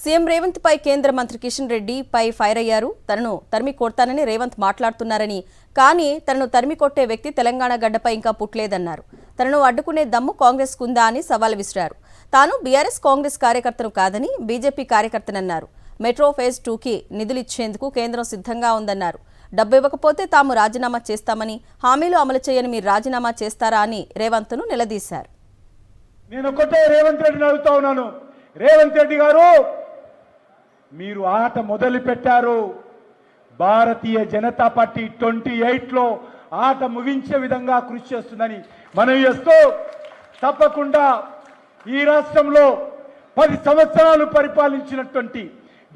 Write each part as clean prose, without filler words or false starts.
CM Revanth పై కేంద్ర మంత్రి కిషన్ రెడ్డి పై fire అయ్యారు. తనను తరిమి కొడతానని రేవంత్ మాట్లాడుతున్నారని, కానీ తనను తరిమి కొట్టే వ్యక్తి తెలంగాణ గడ్డపై ఇంకా పుట్టలేదన్నారు. తనను అడ్డుకునే దమ్ము కాంగ్రెస్ కుందా అని సవాల్ విసిరారు. తాను బీఆర్ఎస్ కాంగ్రెస్ కార్యకర్తను కాదని బీజేపీ కార్యకర్తనన్నారు. మెట్రో ఫేజ్ 2కి నిధులిచ్చేందుకు కేంద్రం సిద్ధంగా ఉందన్నారు. డబ్బు ఇవ్వకపోతే తాము రాజీనామా చేస్తామని, హామీలు అమలు చేయని మీరు రాజీనామా చేస్తారా అని రేవంత్ను నిలదీశారు. నేను ఒకటే రేవంత్ రెడ్డిని అడుగుతా ఉన్నాను. రేవంత్ రెడ్డి గారు, మీరు ఆట మొదలు పెట్టారు. భారతీయ జనతా పార్టీ 28లో ఆట ముగించే విధంగా కృషి చేస్తుందని మనవి చేస్తూ, తప్పకుండా ఈ రాష్ట్రంలో 10 సంవత్సరాలు పరిపాలించినటువంటి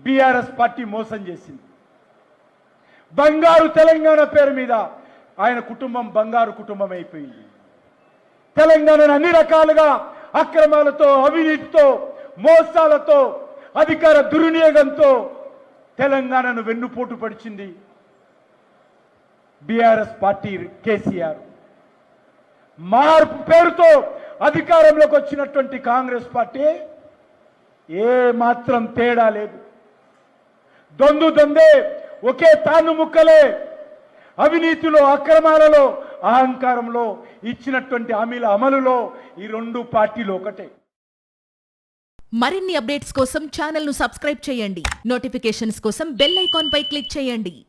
బీఆర్ఎస్ పార్టీ మోసం చేసింది. బంగారు తెలంగాణ పేరు మీద ఆయన కుటుంబం బంగారు కుటుంబం అయిపోయింది. తెలంగాణను అన్ని రకాలుగా అక్రమాలతో, అవినీతితో, మోసాలతో, అధికార దుర్వినియోగంతో తెలంగాణను వెన్నుపోటు పడిచింది బీఆర్ఎస్ పార్టీ. కేసీఆర్ మార్పు పేరుతో అధికారంలోకి వచ్చినటువంటి కాంగ్రెస్ పార్టీ ఏ మాత్రం తేడా లేదు. దొందే, ఒకే తాను ముక్కలే. అవినీతిలో, అక్రమాలలో, అహంకారంలో, ఇచ్చినటువంటి హామీల అమలులో ఈ 2 పార్టీలు ఒకటే. మరిన్ని అప్డేట్స్ కోసం ఛానల్ ను సబ్స్క్రైబ్ చేయండి. నోటిఫికేషన్స్ కోసం బెల్ ఐకాన్ పై క్లిక్ చేయండి.